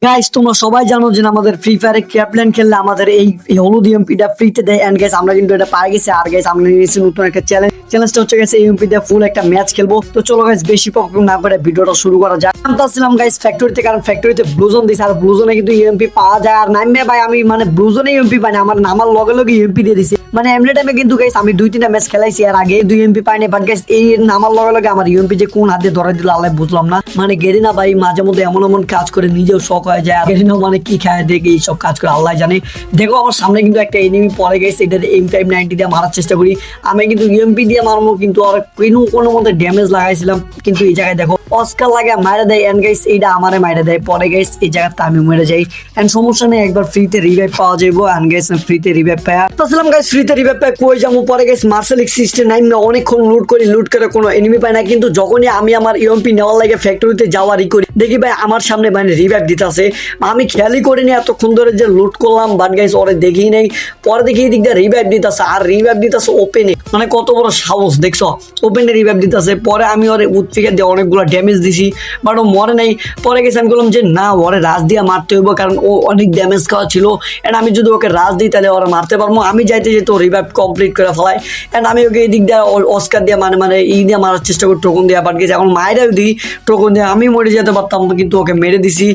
Guys তোমরা সবাই জানো যে আমাদের ফ্রি ফায়ারে ক্যাপ্টেন খেললে আমাদের এই হলুদ ইএমপিটা ফ্রিতে দেয়। এন্ড গাইস আমরা কিন্তু এটা পাই গেছি। আর গাইস আমরা নিয়েছি নতুন একটা চ্যালেঞ্জটা হচ্ছে গেছে ইএমপি দিয়ে ফুল একটা ম্যাচ খেলবো। তো চলো গাইস বেশি প্রবলেম না করে ভিডিওটা শুরু করা যাক। আমতাছিলাম গাইস ফ্যাক্টরিতে, কারণ ফ্যাক্টরিতে ব্লুজন দিছে আর ব্লুজনে কিন্তু ইএমপি পাওয়া যায়। আর নামবে ভাই আমি মানে ব্লুজনে ইএমপি পাই না, আমার নামার লগে লগে ইএমপি দিয়ে দিছে। মানে এমনি টাইমে কিন্তু গাইস আমি 2-3টা ম্যাচ খেলাইছি আর আগে 2 ইএমপি পাইনি, বাট গাইস এই নামার লগে লগে আমার ইএমপি যে কোন হাতে ধরে দিল আল্লাহ বুঝলাম না। মানে গেরিনা ভাই মাঝে মধ্যে এমন এমন কাজ করে নিজেও শক হয়ে যায়। গেরিনা মানে কি খায় দেখে এইসব কাজ করে আল্লাহ জানে। দেখো আমার সামনে কিন্তু একটা এনিমি পড়ে গেছে, এটা M590 দিয়ে মারার চেষ্টা করি আমি, কিন্তু ইএমপি দিয়ে মারবো কিন্তু আর কোনো মধ্যে ড্যামেজ লাগাইছিলাম, কিন্তু এই জায়গায় দেখো অস্কার লাগে মারা দেয়। এন্ড গাইস এইটা আমারে মারা দেয়, পরে গাইস এই জায়গাতে আমি মরে যাই। এন্ড সমস্যা নেই, একবার ফ্রিতে রিভাইভ পাওয়া যাবো। এন্ড গাইস ফ্রিতে রিভাইভ পাই আসলাম গাইস, ফ্রিতে রিভাইভ পাই কই যাবো। পরে গাইস মার্শাল X69 অনেকক্ষণ লুট করে কোনো এনিমি পাই না, কিন্তু যখনই আমি আমার ইএমপি নেওয়ার লাগে ফ্যাক্টরিতে যাওয়ারই করি দেখি ভাই আমার সামনে মানে রিভাইভ দিতেছে। আমি খেয়ালই করিনি এতক্ষণ ধরে যে লুট করলাম, বাট গাইস ওরে দেখি নেই। পরে দেখি এই দিক দিয়ে রিভাইভ দিতেছে, আর রিভাইভ দিতেছে ওপেনে। মানে কত বড় সাহস দেখছো, ওপেনে রিভাইভ দিতেছে। পরে আমি ওরে উৎফিকে দিয়ে অনেকগুলো ড্যামেজ দিছি, বাট ও মরে নাই। পরে গেছে আমি বললাম যে না ওরে রাজ দিয়ে মারতে হইব, কারণ ও অনেক ড্যামেজ খাওয়া ছিল। এন্ড আমি যদি ওকে রাজ দিই তাহলে ওরা মারতে পারবো। আমি যাইতে যেতে ও রিভাইভ কমপ্লিট করে ফেলাই। এন্ড আমি ওকে এই দিক দিয়ে অস্কার দিয়ে মানে দিয়ে মারার চেষ্টা করি, টোকন দিয়ে। বাট গেছে এখন মায়েরাও দিই টোকন দিয়ে, আমি মরে যেতে পারতাম কিন্তু ওকে মেরে দিছি।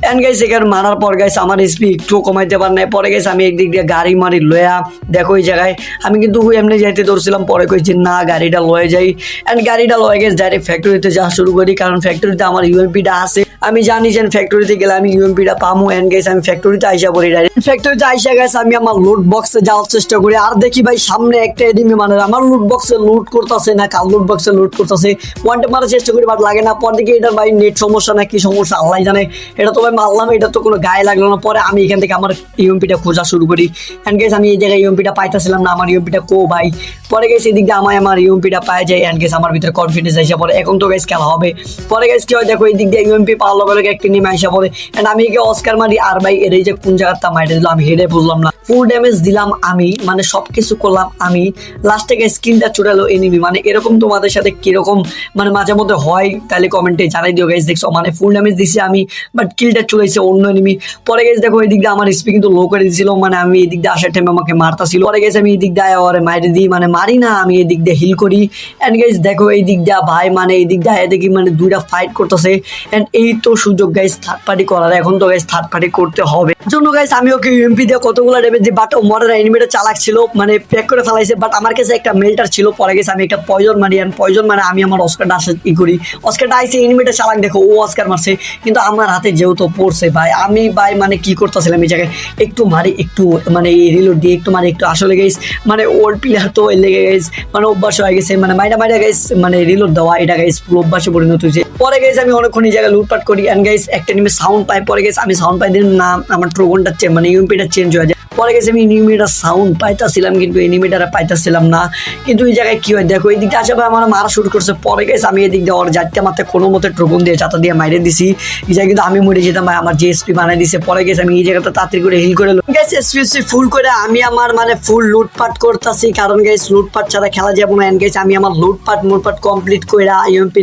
এন্ড গাইস এখানে মারার পর গাইস আমার এসপি একটু কমাইতে পার নাই। পরে গেছে আমি একদিক দিয়ে গাড়ি মারি লয়া, দেখো এই জায়গায় আমি কিন্তু এমনি যাইতে ধরছিলাম, পরে কইছি না গাড়িটা লয়ে যাই। এন্ড গাড়িটা লয়ে গেছে ডাইরেক্ট ফ্যাক্টরিতে যাওয়া শুরু করি, কারণ ফ্যাক্টরিতে আমার ইউএমপিটা আছে। আমি জানি যে ফ্যাক্টরিতে গেলে আমি ইউএমপিটা পাবো। এন্ড গেছে আমি ফ্যাক্টরিতে আইসা পড়ি, ডাইরেক্ট ফ্যাক্টরিতে আইসা গেছে আমি আমার লুট বক্সে যাওয়ার চেষ্টা করি। আর দেখি ভাই সামনে একটা এনিমি মানে আমার লুট বক্সে লুট করতেছে না কাল লুট বক্সে লুট করতেছে। ওয়ানটা মারার চেষ্টা করি বাট লাগে না। পর দিকে এটা ভাই নেট সমস্যা না কি সমস্যা আল্লাহ জানে। এটা তো ভাই মারলাম, এটা তো কোনো গায়ে লাগলো না। পরে আমি এখান থেকে আমার ইউএমপিটা খোঁজা শুরু করি। এন্ড গেছে আমি এই জায়গায় ইউএমপিটা পাইতেছিলাম না, আমার ইউএমপিটা কো ভাই। পরে গেছে এদিক দিয়ে আমার ইউএমপিটা পাই যায়। এন্ড গেছে আমার ভিতরে কনফিডেন্স আইসা পরে, এখন তো গাইস খেলা হবে। পরে গেছে কি হয় দেখো এই দিক দিয়ে ইউএমপি পাওয়ার লগে লগে একটা নেমে আইসা পরে। এন্ড আমি একে অস্কার মারি, আর ভাই এর এই যে কোন জায়গাটা মাইরে দিল আমি হেডে বুঝলাম না। ফুল ড্যামেজ দিলাম আমি, মানে সবকিছু করলাম আমি, লাস্টে গিয়ে স্কিনটা চুরালো এনিমি। মানে এরকম তোমাদের সাথে কিরকম মানে মাঝে মধ্যে হয় তাহলে কমেন্টে জানাই দিও গাইস। দেখছো মানে ফুল ড্যামেজ দিছি আমি, বাট কিলটা চুরাইছে অন্য এনিমি। পরে গেছে দেখো এই দিক দিয়ে আমার স্পি কিন্তু লো করে দিয়েছিল, মানে আমি এই দিক দিয়ে আসার টাইমে আমাকে মারতাছিল। পরে গেছে আমি এই দিক দিয়ে ওরে মাইরে দিই, মানে মারি না আমি এই দিক দিয়ে হিল করি। এন্ড গাইস দেখো এই দিক দিয়ে ভাই মানে এই দিক দিয়ে দেখি মানে দুইটা ফাইট করতেছে। এন্ড এই তো সুযোগ গাইস থার্ড পার্টি করার, এখন তো গাইস থার্ড পার্টি করতে হবে। জন্য গাইস আমি ওকে ইউএমপি দিয়ে কতগুলো ড্যামেজ দিই, বাট ও মরার এনিমিটা চালাক ছিল, মানে প্যাক করে ফেলাইছে। বাট আমার কাছে একটা মেল্টার ছিল। পরে গেছে আমি একটা পয়জন মারি, এন্ড পয়জন মানে আমি আমার অস্কারটা আসে ই করি। অস্কারটা আইসে এনিমিটা চালাক দেখো ও অস্কার মারছে, কিন্তু আমার হাতে যেহেতু পড়ছে ভাই আমি ভাই মানে কি করতেছিলাম এই জায়গায় একটু মারি একটু মানে রিলোড দিয়ে একটু মারি একটু আসলে গেছ মানে ওর প্লেয়ার তো লেগে গেছে, মানে অভ্যাস হয়ে গেছে, মানে মাইরা গেছ মানে রিলোড দেওয়া এটা গেছ পুরো অভ্যাসে পরিণত হয়েছে। পরে গেছে আমি অনেকক্ষণ এই জায়গায় লুটপাট করি। এন্ড গাইস একটা এনিমি সাউন্ড পাই, পরে গেছে আমি সাউন্ড পাই দিন না আমার ট্রোগনটা মানে ইউএমপিটা চেঞ্জ হয়ে যায়। পরে গেছে আমি এনিমিটার সাউন্ড পাইতাছিলাম কিন্তু এনিমিটার পাইতাছিলাম না। কিন্তু এই জায়গায় কি হয় দেখো এই দিকটা আসে আমার মারা শুরু করছে। পরে গেছে আমি এদিক দিয়ে ওর যাইতে মারতে কোনো মতে ট্রোগন দিয়ে চাতা দিয়ে মাইরে দিছি। এই জায়গায় কিন্তু আমি মরে যেতাম ভাই, আমার জিএসপি বানাই দিছে। পরে গেছে আমি এই জায়গাটা তাড়াতাড়ি করে হিল করে গেছে এসপিএসপি ফুল করে আমি আমার মানে ফুল লুটপাট করতেছি, কারণ গেছে লুটপাট ছাড়া খেলা যাবো না। এন্ড গেছে আমি আমার লুটপাট কমপ্লিট করে ইউএমপি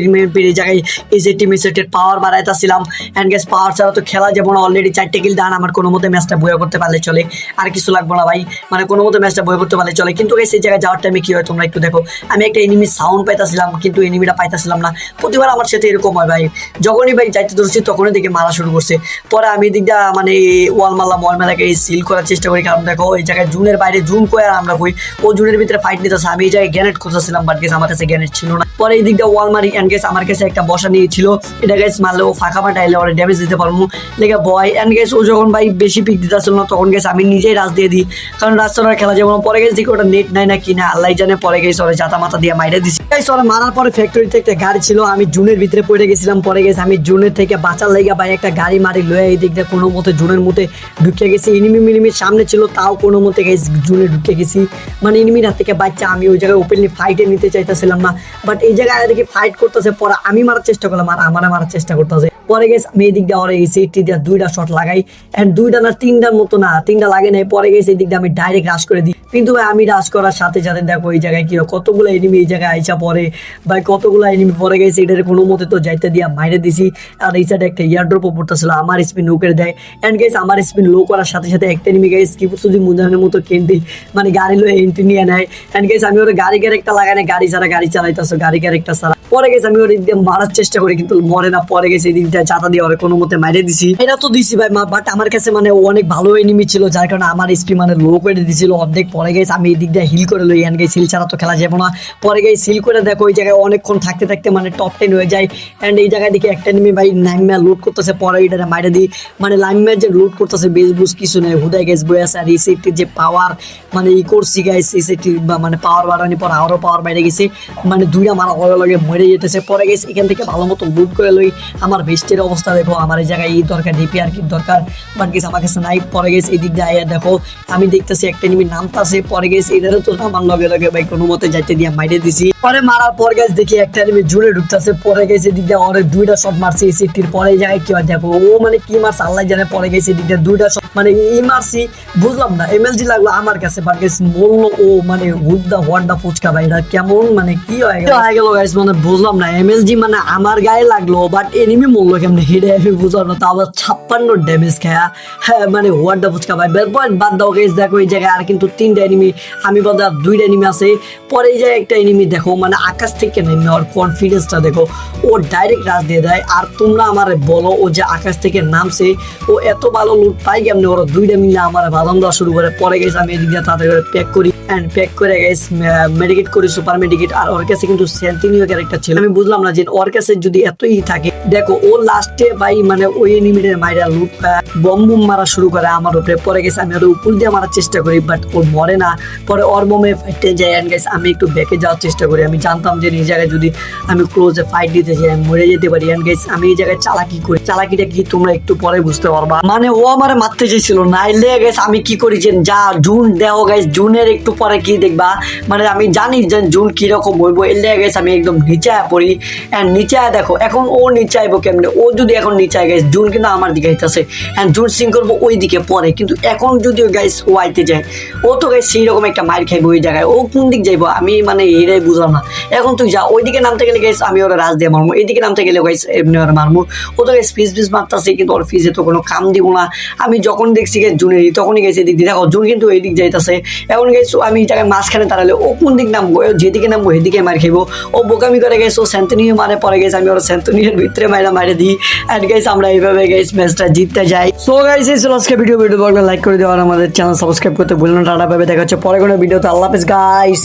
এই জায়গায় এই যে টিম সেটের পাওয়ার বাড়াইতেছিলাম। এন্ড গেছে পাওয়ার ছাড়া তো খেলা যাবো না, অলরেডি 4টে কিল ডান। আমার কোনো মতে ম্যাচটা বয়া করতে পারলে চলে, আর কিছু লাগবে না ভাই, মানে কোনো মতো ম্যাচটা বই করতে পারলে চলে। কিন্তু সেই জায়গায় যাওয়ার টাইমে কি হয় তোমরা একটু দেখো, আমি একটা এনিমির সাউন্ড পাইতাছিলাম কিন্তু এনিমিটা পাইতাছিলাম না। প্রতিবার আমার সাথে এরকম হয় ভাই, যখনই ভাই যাইতে ধরছি তখনই দেখে মারা শুরু করছে। পরে আমি এদিক দিয়ে মানে ওয়াল মেলাকে সিল করার চেষ্টা করি, কারণ দেখো এই জায়গায় জুনের বাইরে জুন করে আর আমরা কই ও জুনের ভিতরে ফাইট নিতেছে। আমি এই জায়গায় গ্যানেট খুঁজতেছিলাম, বাট গেছে আমার কাছে গ্যানেট ছিল না। পরে এই দিক দিয়ে ওয়াল মারি। এন্ড গেছে আমার কাছে একটা বসা নিয়েছিল, এটা গেছ মারলে ও ফাঁকা মাটাইলে ওরা ড্যামেজ দিতে পারবো লেগে ভয়। এন্ড গেছে ও যখন ভাই বেশি পিক দিতেছিল না তখন গেছে আমি নিজেই রাজ দিয়ে দিই, কারণ রাস্তাটা খেলা যাবো না। পরে গেছে দেখি ওটা নেট নাই না কিনা আল্লাহ জানে। পরে গেছে ওরা জাতা মাথা দিয়ে মাইরে দিছি। ওরা মারার পরে ফ্যাক্টরিতে একটা গাড়ি ছিল, আমি জুনের ভিতরে পড়ে গেছিলাম। পরে গেছে আমি জুনের থেকে বাঁচার লেগে ভাই একটা গাড়ি মারি লয়ে এই দিক দিয়ে কোনো মতে জুনের মধ্যে ঢুকে গেছি। এনিমির সামনে ছিল তাও কোনো মতে গেছে জুনে ঢুকে গেছি, মানে এনিমির হাত থেকে বাচ্চা। আমি ওই জায়গায় ওপেনলি ফাইটে নিতে চাইতেছিলাম না, বাট এই জায়গায় দেখি ফাইট করতেছে। পরে আমি মারার চেষ্টা করলাম আর আমার মারার চেষ্টা করতেছে। পরে গেছে আমি এই দিক দিয়ে ওরা এই সেটটি দিয়ে 2টা শট লাগাই। এন্ড 2টা না 3টার মতো না 3টা লাগে না, নেয়, পরে গেছে এই দিক দিয়ে আমি ডাইরেক্ট রাশ করে দিই। কিন্তু ভাই আমি রাশ করার সাথে সাথে দেখো এই জায়গায় কি কতগুলো এনিমি এই জায়গায় আইসা পরে ভাই, কতগুলো এনিমি পরে গেছে, এটার কোনো মতে তো যাইতে দিয়া মাইরে দিছি। আর এই সাইডে একটা ইয়ারড্রপও পড়তেছিল, আমার স্পিন লো করে দেয়। এন্ড গাইস আমার স্পিন লো করার সাথে সাথে একটা এনিমি গাইস কি শুধু মুদানের মতো কেন্দ্রে মানে গাড়ি লয়ে এন্ট্রি নিয়ে নেয়। এন্ড গাইস আমি ওর গাড়ি ক্যারেক্টার লাগাই না, গাড়ি ছাড়া গাড়ি চালাইতেছে, গাড়ি ক্যারেক্টার ছাড়া। পরে গেছে আমি ওর দিয়ে মারার চেষ্টা করি কিন্তু মরে না, পরে গেছে এই দিকটা চাতা দিয়ে ওর কোনো মতে মাইরে দিছি। এটা তো দিছি ভাই, বাট আমার কাছে মানে ও অনেক ভালো এনিমি ছিল, যার কারণে আমার স্পি মানে লো করে দিছিল অর্ধেক। পরে গেছে আমি এই দিক দিয়ে হিল করে লই, এন্ড গাইস হিল ছাড়া তো খেলা যাবে না। পরে গেছে হিল করে দেখো ওই জায়গায় অনেকক্ষণ থাকতে থাকতে মানে টপ 10 হয়ে যায়। এন্ড এই জায়গায় দেখি একটা এনিমি ভাই লাইমম্যা লুট করতেছে, পরে এটারে মাইরে দিই। মানে লাইমম্যা যে লুট করতেছে বেস বুস কিছু নেই, হুদায় গেছে বয়ে আছে। আর এই সেটটির যে পাওয়ার মানে ই করছি গাইস, এই সেটটির মানে পাওয়ার বাড়ানি পর আরো পাওয়ার বাইরে গেছে, মানে দুইটা মারা লগে মরে যেতেছে। পরে গেছে এখান থেকে ভালো মতো লুট করে লই। আমার বেস্টের অবস্থা দেখো, আমার এই জায়গায় এই দরকার ডিপিআর কি দরকার, বাট গেছে আমার কাছে নাই। পরে গেছে এই দিক দিয়ে আইয়া দেখো আমি দেখতেছি একটা এনিমি নামতাছে, পরে গেছে এটারও তো আমার লগে লগে ভাই কোনো মতে যাইতে দিয়ে মাইরে দিছি। পরে মারার পর গেছে দেখি একটা এনিমি জুড়ে ঢুকতেছে, পরে গেছে এদিক দিয়ে অনেক দুইটা শট মারছে এই সিটির। পরে এই জায়গায় কি হয় দেখো, ও মানে কি মারছে আল্লাহ জানে। পরে গেছে এদিক দিয়ে দুইটা শট মানে ই মারছি, বুঝলাম না এমএলজি লাগলো আমার কাছে, বাট গেছে বললো ও মানে hood the what the fuchka ভাই, এটা কেমন মানে কি হয়ে গেল গাইস, মানে বুঝলাম না। এমএলজি মানে আমার গায়ে লাগলো, বাট এনিমি মরলো কেমনে হেডে আমি বুঝলাম না। তা আবার 56 ড্যামেজ খায়া, হ্যাঁ মানে হোয়াট দা ফুচকা ভাই। বাদ দাও গাইস, দেখো এই জায়গায় আর কিন্তু 3টা এনিমি, আমি বলতে আর 2টা এনিমি আছে। পরে এই জায়গায় একটা এনিমি দেখো মানে আকাশ থেকে নেমে ওর কনফিডেন্সটা দেখো, ও ডাইরেক্ট রাশ দিয়ে দেয়। আর তোমরা আমার বলো ও যে আকাশ থেকে নামছে ও এত ভালো লুট পাই কেমনে, ওরা 2টা মিলে আমার বাদাম দেওয়া শুরু করে। পরে গেছে আমি এদিকে তাড়াতাড়ি করে প্যাক করি, অ্যান্ড প্যাক করে গেছে মেডিকেট করি, সুপার মেডিকেট। আর ওর কাছে কিন্তু সেন্টিনিও ক্যারেক্টার ছিল, আমি বুঝলাম না যে ওর কাছে যদি এতই থাকে। দেখো ও লাস্টে ভাই মানে ওই এনিমিটের মাইরা লুট বম বুম মারা শুরু করে আমার উপরে। পরে গেছে আমি ওর উপর দিয়ে মারার চেষ্টা করি, বাট ও মরে না। পরে ওর বোমে ফাইটে যায়, অ্যান্ড গেছে আমি একটু ব্যাকে যাওয়ার চেষ্টা করি। আমি জানতাম যে এই জায়গায় যদি আমি ক্লোজে ফাইট দিতে যাই আমি মরে যেতে পারি। অ্যান্ড গেছে আমি এই জায়গায় চালাকি করি, চালাকিটা কি তোমরা একটু পরে বুঝতে পারবা। মানে ও আমার মারতে চেয়েছিল, নাইলে গেছে আমি কি করি যে যা জুন দেও গাইস, জুনের একটু পরে কি দেখবা মানে আমি জানি যে জুন কিরকম হইবো। এর লেগে গেছে আমি একদম নিচে পড়ি, অ্যান্ড নিচে দেখো এখন ও নিচে আইবো কেমনে, ও যদি এখন নিচে গেছে জুন কিন্তু আমার দিকে আইতেছে, অ্যান্ড জুন সিং করবো ওই দিকে পরে। কিন্তু এখন যদি গাইস ও আইতে যায়, ও তো গাইস সেই রকম একটা মার খাইবো ওই জায়গায়, ও কোন দিক যাইবো আমি মানে এটাই বুঝলাম না। এখন তুই যা ওইদিকে নামতে গেলে গাইস আমি ওরা রাজ দিয়ে মারবো, এইদিকে নামতে গেলে গাইস এমনি ওরা মারবো। ও তো গাইস ফিস মারতেছে, কিন্তু ওর ফিজে তো কোনো কাম দিব না। আমি যখন দেখছি গাইস জুনেরই তখনই গেছে এদিক দিয়ে, দেখো জুন কিন্তু এই দিক যাইতেছে। এখন গাইস আমি এই জায়গায় মাঝখানে দাঁড়ালে ও কোন দিক নামবো, যেদিকে নামবো সেদিকে মার খাইবো। ও বোকামি করে গেছে, ও সেন্টনিও মারে। পরে গেছে আমি ওর সেন্টনির ভিতরে মারে দিই, অ্যান্ড গাইস আমরা এইভাবে গাইস ম্যাচটা জিততে যাই। সো গাইস এই ছিল আজকে ভিডিও ভালো লাইক করে দেওয়া, আমাদের চ্যানেল সাবস্ক্রাইব করতে ভুলবেন না। টাটা, পাবে দেখা হচ্ছে পরে কোনো ভিডিওতে। আল্লাহ হাফেজ গাইস।